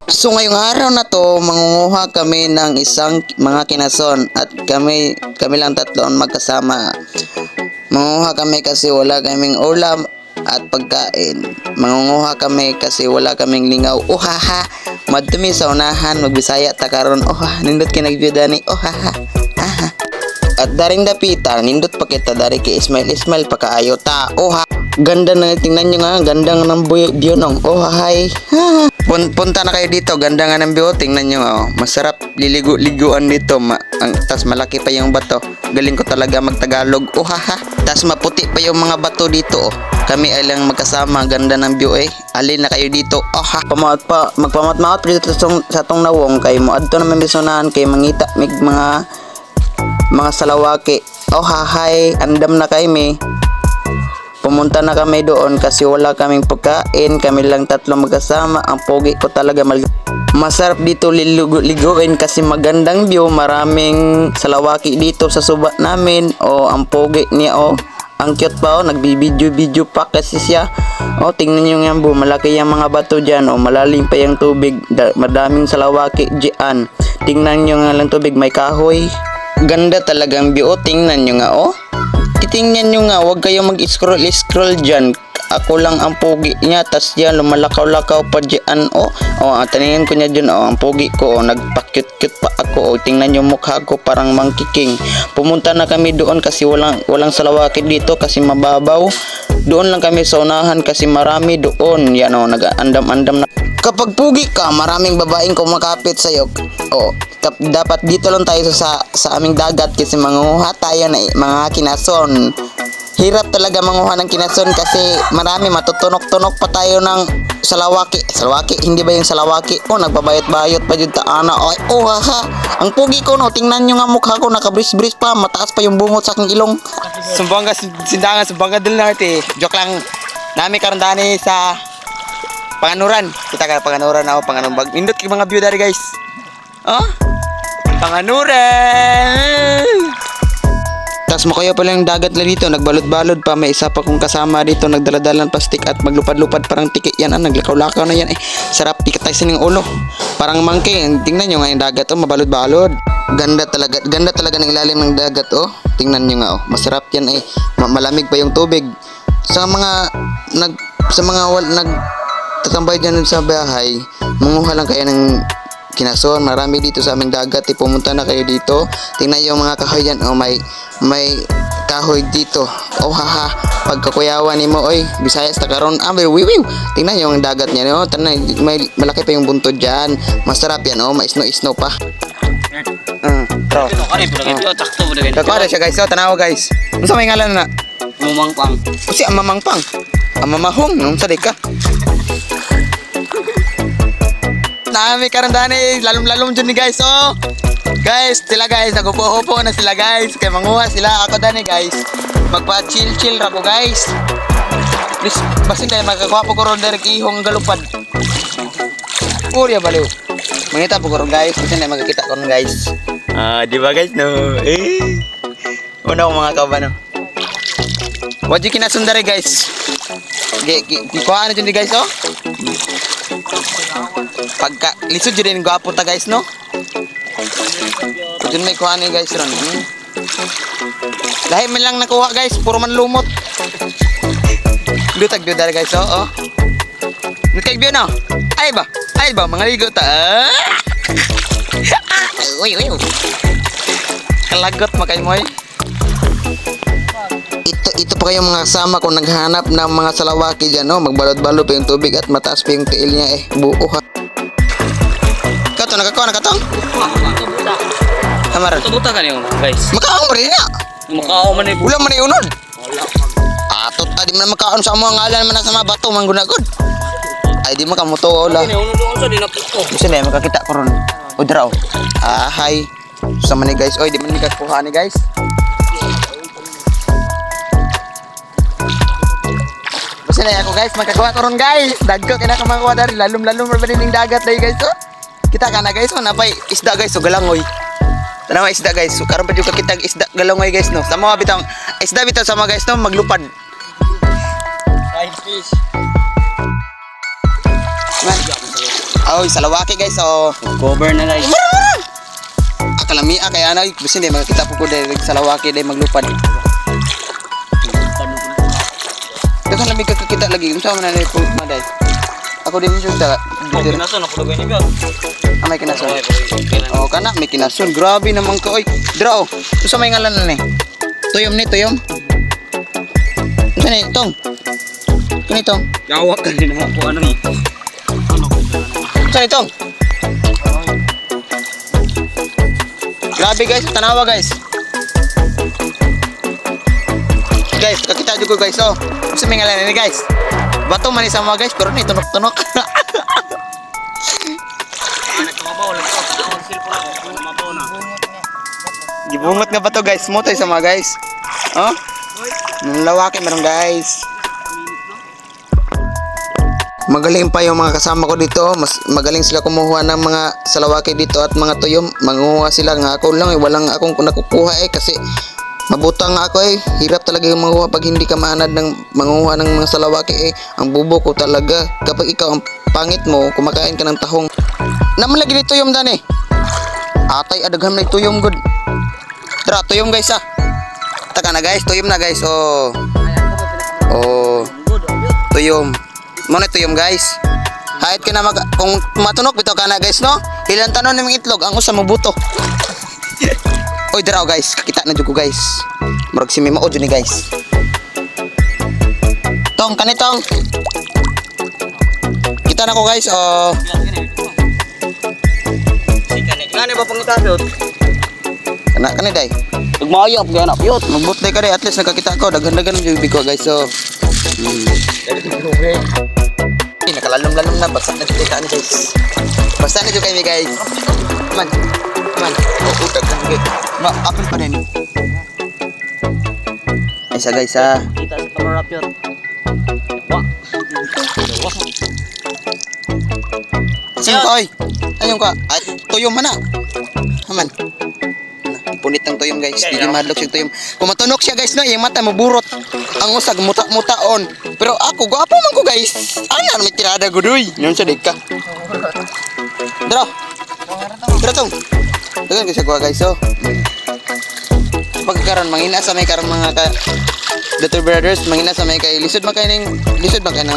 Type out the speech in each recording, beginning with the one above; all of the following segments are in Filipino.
So ngayong araw na to, mangunguha kami ng isang mga kinason at kami lang tatlo ang magkasama. Mangunguha kami kasi wala kaming ulam at pagkain. Mangunguha kami kasi wala kaming lingaw. Ohaha, madumi sa unahan, magbisaya ta karon. Oha, nindot kinagbyuda ni ohaha. Aha. At daring dapita, nindot pa kita dari kay Ismail pa kaayo ta. Oha, ganda na tingnan nyo nga, ganda nga ng view nung. Ohahay. Ha. Punta na kayo dito, ganda nga ng view, tingnan nyo oh. Masarap liligo-liguan dito, tas malaki pa yung bato. Galing ko talaga magtagalog. Ohaha. Tas maputi pa yung mga bato dito oh. Kami ay lang magkasama, ganda ng view eh. Alin na kayo dito. Oha. Magpamaot dito sa tong nawong kay mo adto na mamisonahan kay mangita mig mga salawaki. Ohahay, andam na kami. Pumunta na kami doon kasi wala kaming pagkain. Kami lang tatlo magkasama. Ang pogi ko talaga. Masarap dito liguin kasi magandang view. Maraming salawaki dito sa suba namin. O ang pogi niya o. Ang cute pa o. Nagbibidyo pa kasi siya. O tingnan nyo nga po. Malaki yung mga bato dyan. O malalim pa yung tubig. Madaming salawaki dyan. Tingnan nyo nga lang tubig. May kahoy. Ganda talagang view o. Tingnan nyo nga o. Titingnan nyo nga, huwag kayong mag-scroll dyan. Ako lang ang pogi niya, tas yan, lumalakaw-lakaw pa dyan, oh. Oh, taningin ko niya dyan, oh, ang pogi ko, oh, nagpa-cute-cute pa ako, oh. Tingnan nyo mukha ko, parang monkey king. Pumunta na kami doon kasi walang salawaki dito, kasi mababaw. Doon lang kami sa unahan kasi marami doon. Yan, oh, nag-andam-andam na. Kapag pugi ka, maraming babaeng kumakapit sa'yo. Oh, dapat dito lang tayo sa aming dagat kasi manguha tayo na mga kinason. Hirap talaga manguha ng kinason kasi marami matutunok-tunok pa tayo ng salawaki. Salawaki, hindi ba yung salawaki? Oh, nagbabayot-bayot pa dyan taana. Oh, haha. Ang pugi ko, no. Tingnan nyo nga mukha ko, nakabris-bris pa. Mataas pa yung bungot sa aking ilong. Sumbangga, sindangan, sumbangga dil na ito. Joke lang. Nami karandani sa Panganuran. Kita ka Panganuran ako, Panganuran. Indot kay mga view dari guys. Oh? Panganuran. Tas makayo pala yung dagat na dito, nagbalod-balod pa, may isa pa kong kasama dito, nagdaladalan plastic at maglupad-lupad parang tiki yan, naglakaw-lakaw na yan eh. Sarap pikatasin ng ulo. Parang monkey. Tingnan nyo nga yung dagat oh, mabalod-balod. Ganda talaga ng ilalim ng dagat oh. Tingnan nyo nga oh, masarap yan eh. Malamig pa yung tubig. Sa mga nagtatambay dyan sa bahay, manguha lang kayo ng kinason. Marami dito sa aming dagat. Pumunta na kayo dito. Tingnan yung mga kahoy yan. Oh, may kahoy dito. Oh, haha. Pagkakuyawan ni mo, oy, Bisayas ta karon. Wiwiw. Tingnan yung dagat niya. No? May malaki pa yung buntod dyan. Masarap yan. Oh, maisno-isno pa. Dako siya guys. Oh, tanaw guys. Unsa may ngalan na? Mamangpang. Kasi ang mamangpang. Ang mamahong. Nung sadik ka. Nami karandani, lalom-lalom dyan ni guys, oh. Guys, sila guys, nagupo-upo na sila guys. Kaya manguha sila, ako dani guys. Magpa-chill-chill ra ko guys. Please, basin dahil magkakuha po ko ron direct ihong galupad. Kurya baliw. Mangita po ko ron guys, basin dahil magkakita ko ron guys. Di ba guys, no? Una ko mga kaban, no? What you kinasundari guys? Kuhaan na dyan ni guys, oh. Pagka lisod dyan din gwapo ta guys no. Dyan may kuha ni guys ron. Lahi man lang nakuha guys, puro man lumot. Dutag dudar guys oh. Nagkag view no. Ay ba mga ligo ta. Uy. Kalagot makay mo eh. Ito pa kayong mga kasama kung naghanap ng mga salawaki dyan no. Magbalod-balod pa yung tubig at mataas pa yung tiil niya eh. Buo ha. Nakatong? Hamaran. Tubuta ka niyo, guys. Makaon pa rin na. Makaon man eh. Ulang man eh unod. Atot, di man makaon sa mga ngalan man sa mga bato, manggunagod. Ay, di makamuto, wala. Doon sa dinapito. Gusto na, makakita ko ron. Udraw. Hi. Sama ni guys. Oy, di man nikakuha ni guys. Gusto na ako guys, magkakuha ko ron guys. Dagko, kinakamakuha dari. Lalom-lalom pa rin yung dagat na guys, oh. Kita ka na guys, oh, napay isda guys, so galangoy. Tanawa isda guys, so karon pa jud kita isda galangoy guys no. Sa mga bitang isda bitaw sa mga guys no, maglupad. Fried fish. Man. Oy, salawaki guys. Oh. Cover na guys. Akalami kaya ano, kasi hindi makita po ko dahil salawaki dahil maglupad. Dagan lamig kakita lagi. Unsa man na po maday. Ako din jud da. Oh, kinason ako lagay ni Biag. May kinason. Oh, kana may kinason. Grabe naman ka oy. Dra oh. Unsa may ngalan na ni? Tuyom ni, tuyom. Unsa ni tong? Kini tong. Yawa ka din mo ko ano ni. Unsa ni tong? Grabe guys, tanawa guys. Guys, kakita jud ko guys oh. Unsa may ngalan ni guys? Bato man ni sama guys, pero ni tunok-tunok. Nagmabaw lang ko. Ang cellphone ko, nagmabaw na. Gibungot nga bato guys, mo tayo sama guys. Oh? Lawaki meron guys. Magaling pa yung mga kasama ko dito. Mas magaling sila kumuha ng mga salawaki dito at mga tuyom. Manguha sila nga ako lang eh. Walang akong nakukuha eh kasi mabutang nga ako eh. Hirap talaga yung manguha pag hindi ka maanad ng manguha ng mga salawaki eh. Ang bubo ko talaga. Kapag ikaw ang pangit mo, kumakain ka ng tahong. Naman lagi ni tuyom dan eh. Atay adagham na tuyom good. Tara, tuyom guys ah. Taka na guys, tuyom na guys. Oh. Oh. Tuyom. Mo na tuyom guys. Kahit ka na kung matunok bitaw ka na guys no. Ilang tanon ng itlog ang usa mabuto. Oy diraw guys, kakita na jud ko guys. Murag si Mima jud ni guys. Tong kanitong. Kita na ko guys. Oh. Ngani ba pangitasot? Kana kani day. Tugmayop gyud na piyot. Magbut day ka day at least nakakita ko daghan-daghan jud biko guys. So. Nakalalom-lalom na basta na kita ni guys. Basta na jud kay guys. Man. Man. Utag kan guys. Ma, apil pa din. Ay sa guys ha. Kita sa camera piyot. Wa. Sino ka oy? Ayun ka. Ay tuyom man na. Haman. Punit ng tuyom guys. Di madlok siya tuyom. Kung matunok siya guys no, iyang mata maburot. Ang usag muta-mutaon. Pero ako gwapo man ko guys. Ana may tirada gudoy. Nyon sa ka. Dra. Dra tong. Dagan kasi ko guys oh. Pagkaron mangina sa may karon mga Dr. Brothers, mangina sa may kay lisod makay ning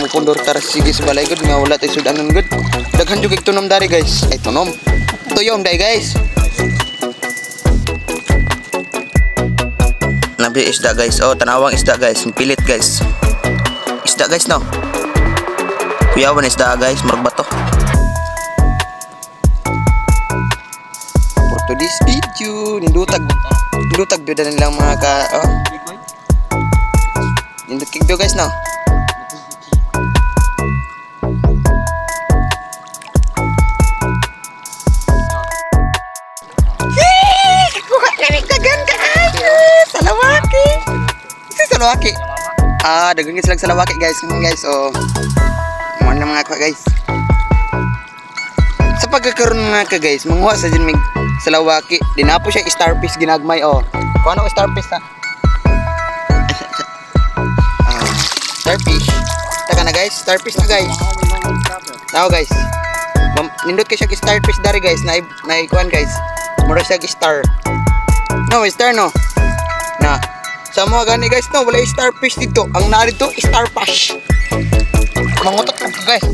mupundor tar sige sa balay good nga wala tay sudanan good. Daghan jud kay tunom dari guys. Ay tunom. Tuyom dai guys. Nabi isda guys. Oh, tanawang isda guys. Pilit guys. Isda guys no. Kuyawan isda guys, marbato. For today's video, nindutag jud na nilang mga ka oh. Nindut kigdo guys no. Salawaki. Si salawaki. Ah, dagang sila salawaki guys. Guys, oh. Mo na mga ka guys. Sa pagkakaroon mga ka guys, manguha sa dyan may salawaki. Dinapo siya starfish ginagmay oh. Kung ano starfish ha? Starfish. Taka na guys, starfish na guys. Now guys. Nindot kayo siya starfish dari guys. Naikuan guys. Mura siya star. No, star no. Na sa mga gani guys no, wala starfish dito. Ang narito starfish. Mangutot ka guys.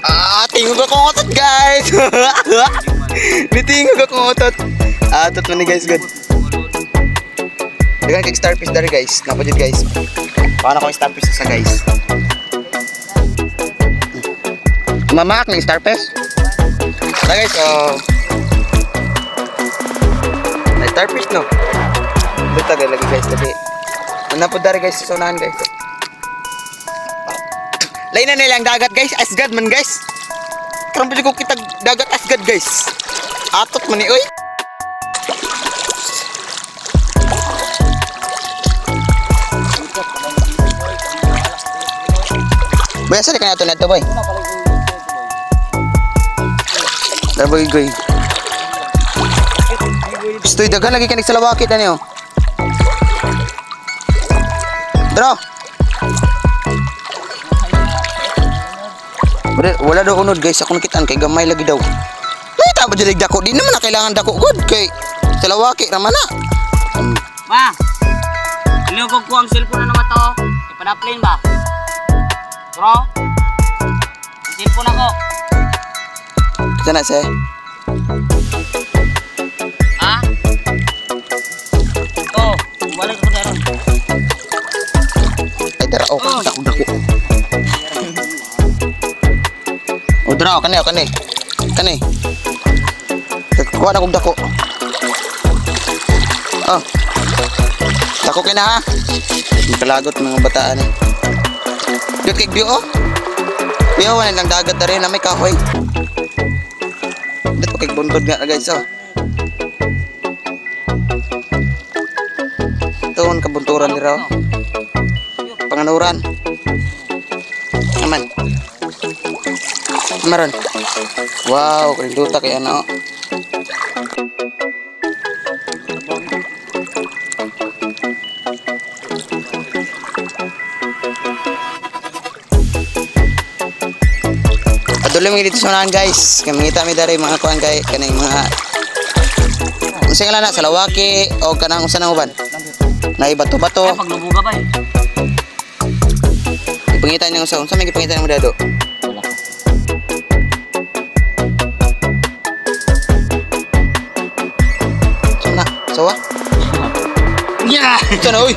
Ah, tingog ako ngutot guys. Nitingog ako ngutot. Ah, tot man ni guys good. Dagan kay starfish dari guys. Napajud guys. Paano ko starfish sa guys? Mamak ng starfish. Tara guys, may starfish no. Buta lagi guys tapi. Ano po dari guys sa unahan guys. Lain na nilang dagat guys, Asgard man guys. Karon pa ko kita dagat Asgard guys. Atot man ni oy. Biasa kaya to neto boy. Daboy goy. Stoy dagan lagi kanik sa lawakit ani oh. Dro. Wala daw unod guys, ako nakitaan kay gamay lagi daw. Nakita ba dyan dako? Di naman na kailangan dako good kay sa lawaki naman na. Ma! Ilugog ko ang cellphone na naman to. Ipadaplane ba? Bro? Ang cellphone ako. Sana siya. Ha? Oh, balik ko na ron. Ay tara, oh, dako. Oh, dara, kani. Kuha na kong dako. Oh. Dako kay na ha. Kalagot mga bataan eh. Dito kay Dio oh. Piyaw na lang dagat na rin na may kahoy. Dito kay bundod nga guys oh. Tuon kabunturan dira oh. Panganuran. Aman. Maron. Wow, kalinduta kay ano. Padulong mga dito sa unahan guys. Kaya mangita mi dari mga kuan kay kanang mga unsay nga na sa lawaki o kanang usa nang uban. Nay bato-bato. Ay, paglubuga ba eh? Ipangitan niyo sa unsa may gipangitan mo dado? Sana, sawa? Yeah! Sana oy.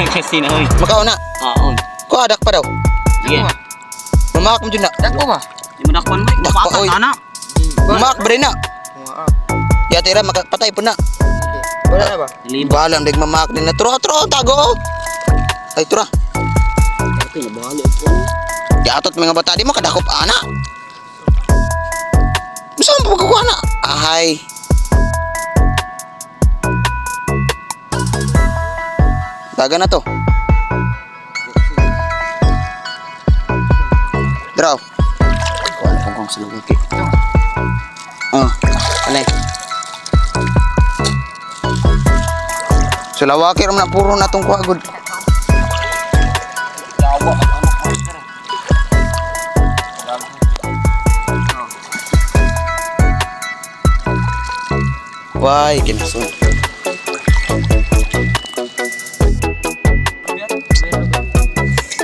Kasi na, oy. Makaon na. Oo. Ko adak pa daw. Sige. Mamak mo dyan na. Dako ba? Di mo dakpan mo. Dakpa, Dapat oy. na. Mamak bre na. Ya tira makapatay po na. Wala na ba? Libo. Balang dig mamak din na. Turo tago. Ay tura. Okay, nabali ko. Yatot mga bata di mo kadakop ana. Musa mo pagkukuha na. Ahay. Daga na to. Draw. Kuha na kong sa lugaki. Oh, anay. Sulawaki ram na puro na tong kuha good. Yawa ang anak mo. Why kinasun.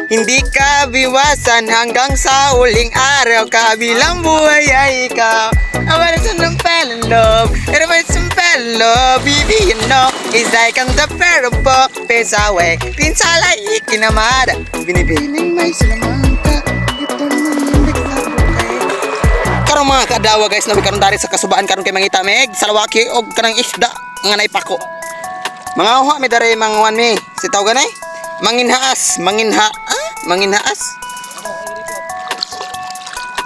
Hindi ka biwasan hanggang sa huling araw. Kabilang buhay ay ikaw. I wanna fell in love. Everybody fell in love. Baby, you know, is like ang the parable. Pesawe, pinsalay ikinamada. Binibining may salamangka. Ito naman yung sa bukay. Karong mga kadawa guys, nabi karon dari sa kasubaan karon kay mangita meg salawaki og kanang isda nga naipako. Mga uha mi dari manguan mi. Si tawag ganay? Manginhaas.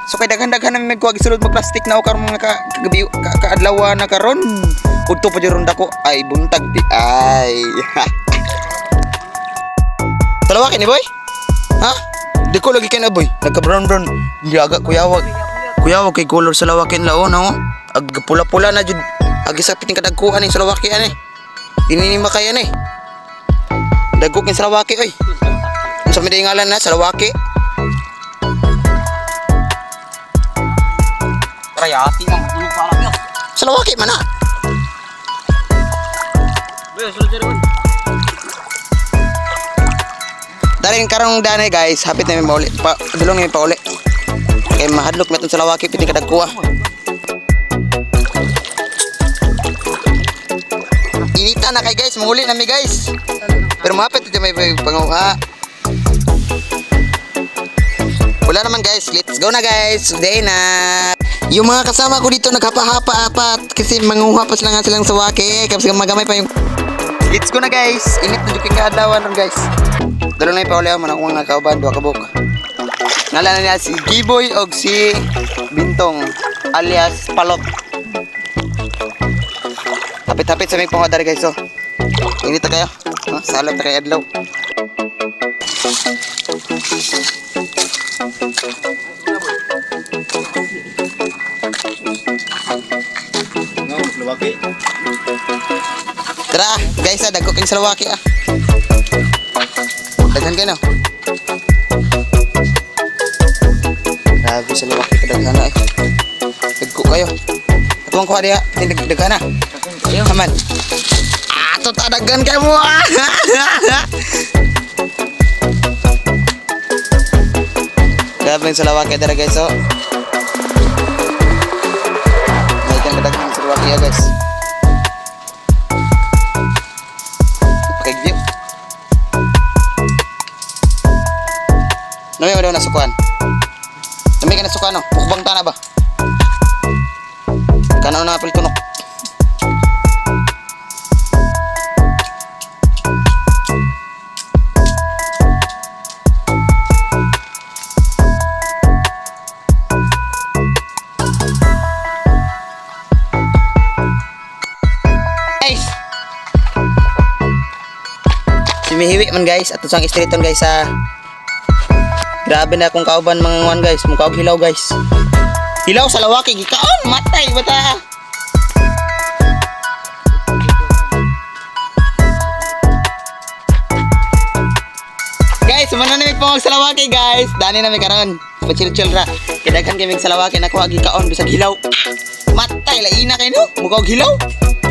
So kay daghan-daghan na may kuha gisulod mag plastic na o karong mga kaadlaw na karon. Udto pa jud dako ay buntag di ay. Talawaki ni boy? Ha? Di ko lagi kay na boy. Nagka brown. Giyaga kuyawag. Kuyawag kay color sa lawakin lao na oh. Ag pula-pula na jud. Ag isa piting kadagkuan ning sa lawaki ani. Dinini makayan eh. Dagko kin sa lawaki oy. Unsa may ngalan na sa lawaki? Trayati nang tulog pa lang yo. Sa lawaki man na. Boy, sulod diri. Daring karong danay guys, hapit na mi mauli. Dulong mi pauli. Kay mahadlok meton sa lawaki piting kadagkuha. Inita na kay guys, muli na mi guys. Pero mapit ito may panguha. Wala naman guys, let's go na guys. Today na. Yung mga kasama ko dito naghapa-hapa-apat kasi manguha pa sila nga silang sawaki. Kasi magamay pa yung. Let's go na guys. Init na juking kaadlawan ron guys. Dalo na ipauli ako manakong nga kauban, duha kabuk. Ngalan na niya si Giboy o si Bintong alias Palot. Hapit-hapit sa may pangadari guys oh. Init na kayo. Salap na kayo adlaw. Tara guys dagko king salawaki daghan kayo no. Grabe sa lawak ito daghana eh. Dagko kayo. Atong kuha diha, daghana. Ayo. Aman. Ato tadagan kay mo. Grabe sa lawak ito guys oh. May kang kadaghan sa lawak ya guys. Pakigview. Nami mo daw nasukuan. Nami ka nasukuan no? Mukbang ta na ba? Kanaw na apil tunok. Guys! Simihiwi man guys. Ato sang streeton guys sa grabe na akong kauban mga nguan guys. Mukha og hilaw guys. Hilaw sa lawaki gikaon matay bata. Guys, mano na mi pangog sa lawaki guys. Dani na mi karon. Pachil-chil ra. Kidaghan kami sa lawaki nakuha gikaon bisag hilaw. Matay laina kay no. Mukha og hilaw.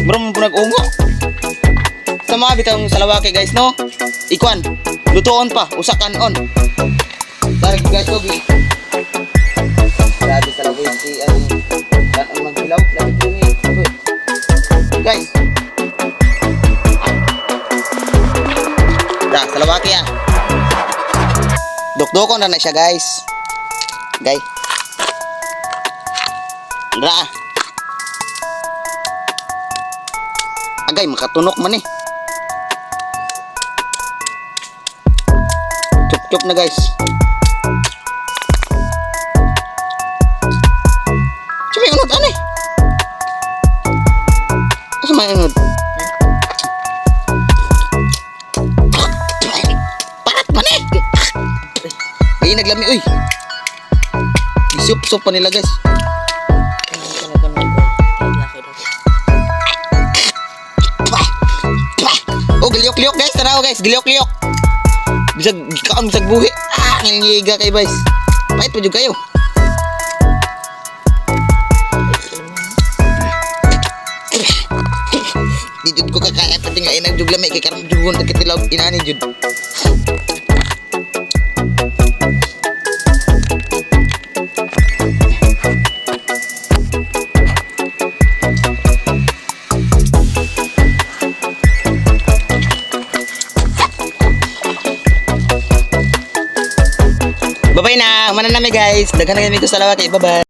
Brom po nag-ungo. Sa mga bitang sa lawaki guys no. Ikuan. Lutuon pa, usakan on. Tarik guys, Ogi. Grabe sa laboy si ang maghilaw. Lapit dumi. Guys. Sa lawaki ah. Dukdukon na siya guys. Guys. Agay, makatunok man eh. Chup-chup na guys. May unod aneh. Asa may unod? Parat pa ni. Ay naglami uy. Isup-sup pa nila guys. Oh giliok-liok guys, tanaw guys, giliok-liok. Bisag kaon bisag buhi. Ngiga kay guys. Pait pa jud kayo. Jud ko kakaya pati nga inag jud lamay kay karon jud gon katilaw inani jud. Bye-bye na. Mana na mi guys. Daghan na kami ko sa lawak. Bye-bye.